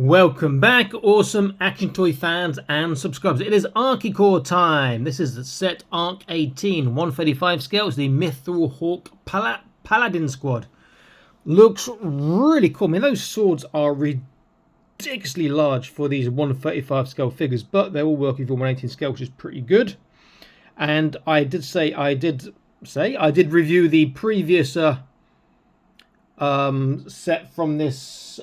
Welcome back, awesome action toy fans and subscribers. It is Archecore time. This is the set Arc 18, 135 scale. It's the Mithril Hawk Paladin squad. Looks really cool. I mean, those swords are ridiculously large for these 135 scale figures, but they're all working for 118 scale, which is pretty good. And I did review the previous set from this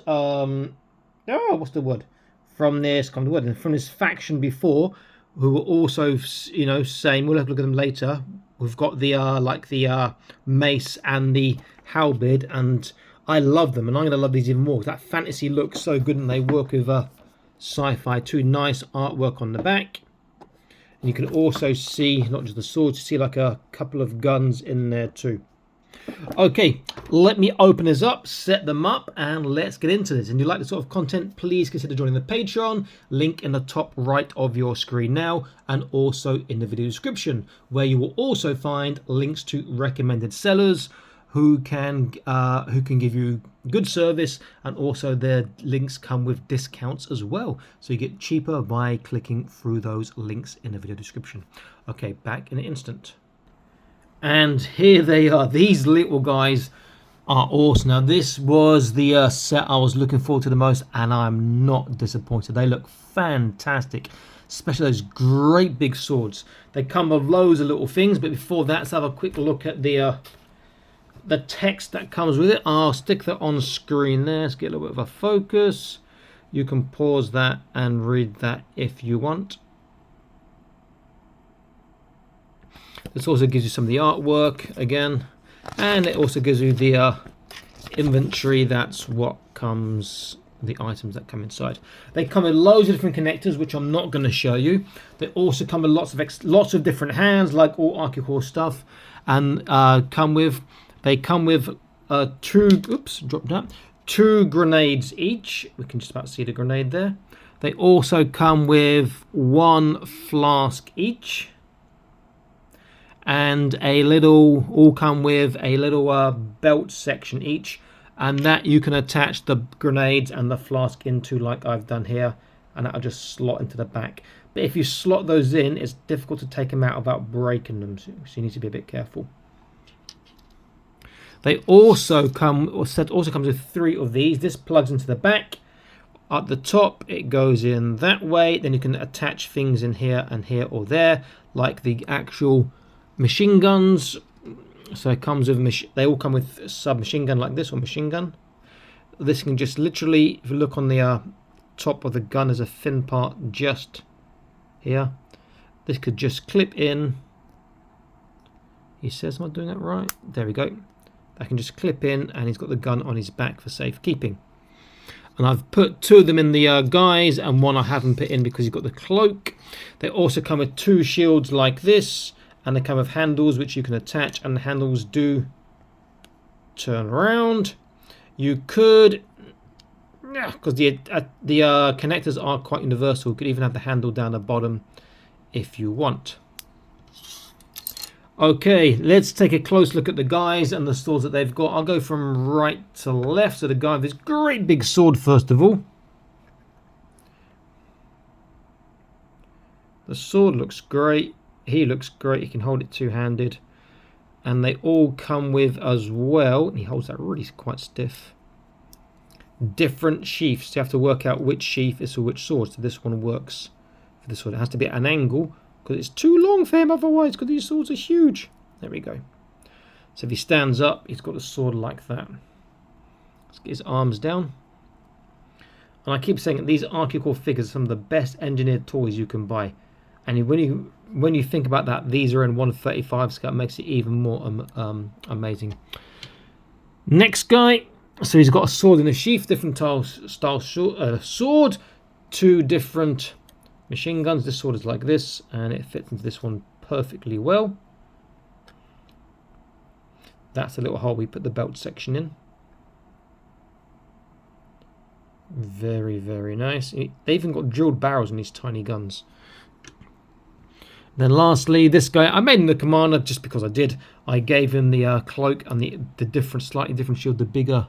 from this faction before, who were also, saying, we'll have a look at them later. We've got the mace and the halberd, and I love them, and I'm going to love these even more. That fantasy looks so good, and they work with sci-fi too. Nice artwork on the back, and you can also see not just the swords, you see like a couple of guns in there too. Okay, let me open this up, set them up, and let's get into this. And if you like this sort of content, please consider joining the Patreon. Link in the top right of your screen now, and also in the video description, where you will also find links to recommended sellers who can give you good service, and also their links come with discounts as well. So you get cheaper by clicking through those links in the video description. Okay, back in an instant. And here they are. These little guys are awesome. Now, this was the set I was looking forward to the most, and I'm not disappointed. They look fantastic, especially those great big swords. They come with loads of little things, but before that, let's have a quick look at the text that comes with it. I'll stick that on screen there. Let's get a little bit of a focus. You can pause that and read that if you want. This also gives you some of the artwork again, and it also gives you the inventory. That's what comes, the items that come inside. They come with loads of different connectors, which I'm not going to show you. They also come with lots of different hands, like all Archecore stuff, and they come with two grenades each. We can just about see the grenade there. They also come with one flask each. And all come with a little belt section each, and that you can attach the grenades and the flask into, like I've done here, and that'll just slot into the back. But if you slot those in, it's difficult to take them out without breaking them, so you need to be a bit careful. They also comes with 3 of these. This plugs into the back. At the top, it goes in that way. Then you can attach things in here and here or there, like the actual machine guns. So it comes with they all come with submachine gun like this, or machine gun. This can just literally, if you look on the top of the gun, there's a thin part just here. This could just clip in. He says, am I doing that right? There we go. That can just clip in, and he's got the gun on his back for safekeeping. And I've put 2 of them in the guys, and 1 I haven't put in because he's got the cloak. They also come with 2 shields like this. And they come with handles which you can attach, and the handles do turn around. You could, because the connectors are quite universal, you could even have the handle down the bottom if you want. Okay, let's take a close look at the guys and the swords that they've got. I'll go from right to left. So the guy with this great big sword, first of all. The sword looks great. He looks great. He can hold it two-handed, and they all come with as well. And he holds that really quite stiff. Different sheaths. You have to work out which sheath is for which sword. So this one works for this sword. It has to be at an angle because it's too long for him otherwise. Because these swords are huge. There we go. So if he stands up, he's got a sword like that. Let's get his arms down. And I keep saying that these Archecore figures are some of the best engineered toys you can buy. And when you think about that, these are in 135 scale. It makes it even more amazing. Next guy. So he's got a sword in a sheath, different style sword, 2 different machine guns. This sword is like this, and it fits into this one perfectly well. That's a little hole we put the belt section in. Very, very nice. They even got drilled barrels in these tiny guns. Then lastly, this guy, I made him the commander just because I did. I gave him the cloak and the slightly different shield, the bigger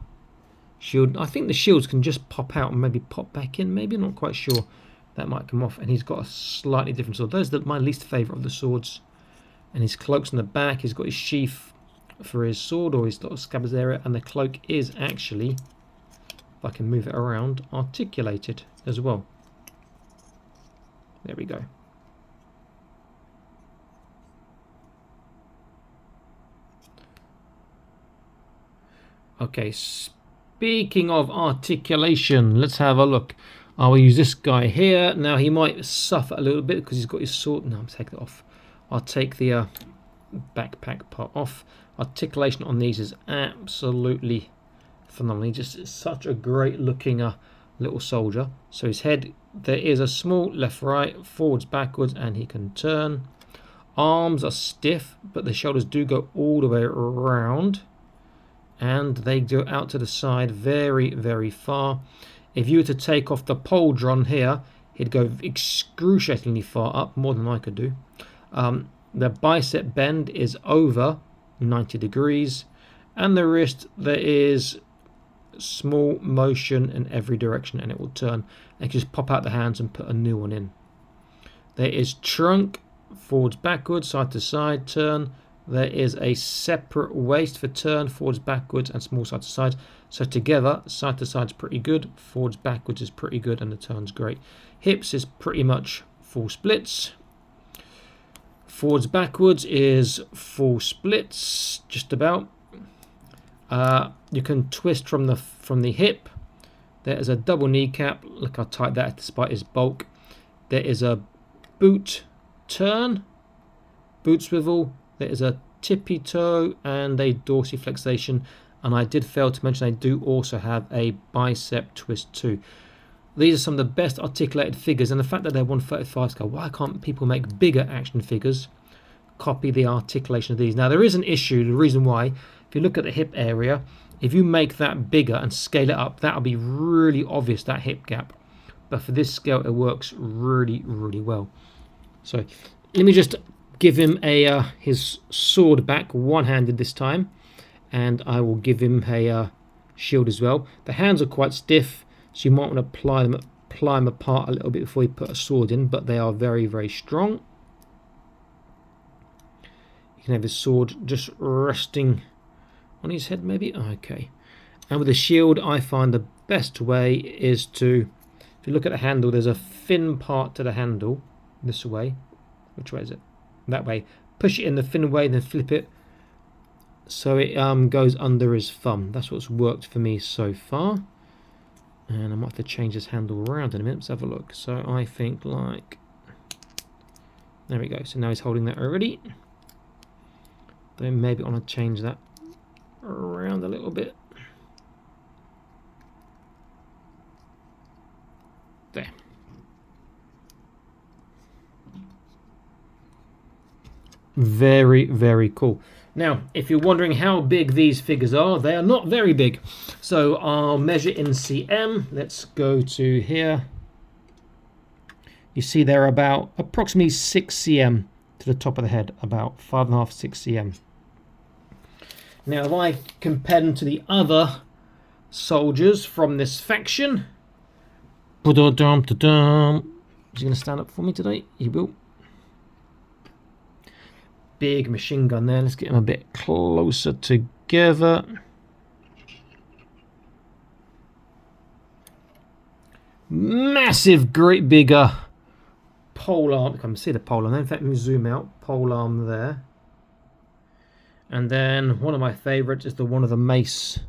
shield. I think the shields can just pop out and maybe pop back in. Maybe, I'm not quite sure. That might come off. And he's got a slightly different sword. Those are my least favourite of the swords. And his cloak's in the back. He's got his sheath for his sword, or his little scabbard area. And the cloak is actually, if I can move it around, articulated as well. There we go. Okay, speaking of articulation, let's have a look. I will use this guy here. Now, he might suffer a little bit because he's got his sword. No, I'm taking it off. I'll take the backpack part off. Articulation on these is absolutely phenomenal. Just such a great looking little soldier. So his head, there is a small left, right, forwards, backwards, and he can turn. Arms are stiff, but the shoulders do go all the way around. And they go out to the side very, very far. If you were to take off the pauldron here, he'd go excruciatingly far up, more than I could do. The bicep bend is over 90 degrees. And the wrist, there is small motion in every direction, and it will turn. And just pop out the hands and put a new one in. There is trunk, forwards, backwards, side to side, turn. There is a separate waist for turn, forwards, backwards, and small side to side. So together, side to side is pretty good, forwards, backwards is pretty good, and the turn's great. Hips is pretty much full splits. Forwards, backwards is full splits, just about. You can twist from the hip. There is a double kneecap. Look how tight that is despite his bulk. There is a boot turn, boot swivel. There is a tippy toe and a dorsiflexation, and I did fail to mention I do also have a bicep twist too. These are some of the best articulated figures, and the fact that they're 135 scale, why can't people make bigger action figures? Copy the articulation of these. Now there is an issue, the reason why, if you look at the hip area, if you make that bigger and scale it up, that'll be really obvious, that hip gap. But for this scale, it works really, really well. So let me just give him his sword back, one-handed this time, and I will give him a shield as well. The hands are quite stiff, so you might want to ply them apart a little bit before you put a sword in, but they are very, very strong. You can have his sword just resting on his head, maybe. Okay. And with the shield, I find the best way is to, if you look at the handle, there's a thin part to the handle this way. Which way is it? That way. Push it in the thin way, then flip it so it goes under his thumb. That's what's worked for me so far. And I might have to change this handle around in a minute. Let's have a look. So I think like, there we go. So now he's holding that already. Then maybe I want to change that around a little bit. There. Very, very cool. Now, if you're wondering how big these figures are, they are not very big. So I'll measure in cm. Let's go to here. You see they're about approximately 6 cm to the top of the head, about 5.5, 6 cm. Now, if I compare them to the other soldiers from this faction, is he going to stand up for me today? He will. Big machine gun there. Let's get him a bit closer together. Massive, great bigger pole arm. I can see the pole arm there. In fact, let me zoom out. Pole arm there. And then one of my favourites is the one of the mace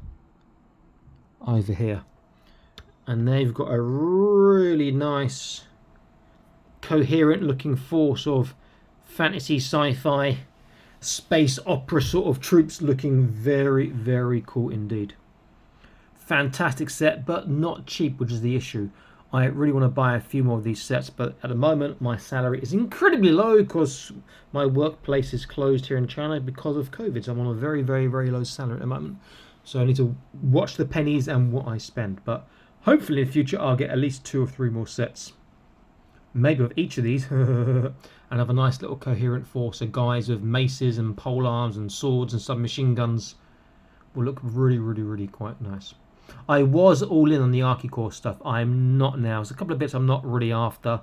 over here. And they've got a really nice, coherent looking force of fantasy, sci-fi, space opera sort of troops, looking very, very cool indeed. Fantastic set, but not cheap, which is the issue. I really want to buy a few more of these sets, but at the moment my salary is incredibly low because my workplace is closed here in China because of COVID. So I'm on a very, very, very low salary at the moment. So I need to watch the pennies and what I spend. But hopefully in the future I'll get at least 2 or 3 more sets. Maybe with each of these. And have a nice little coherent force of guys with maces and pole arms and swords and submachine guns. Will look really, really, really quite nice. I was all in on the Archecore stuff. I'm not now. There's a couple of bits I'm not really after.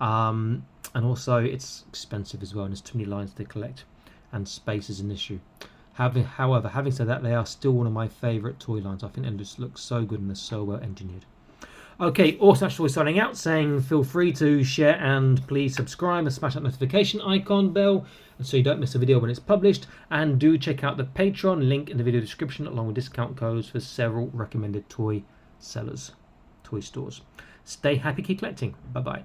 And also it's expensive as well, and there's too many lines to collect, and space is an issue. However, having said that, they are still one of my favourite toy lines. I think they just look so good and they're so well engineered. Okay, Awesome Toy signing out, saying feel free to share and please subscribe and smash that notification icon bell so you don't miss a video when it's published. And do check out the Patreon link in the video description along with discount codes for several recommended toy sellers, toy stores. Stay happy, keep collecting. Bye bye.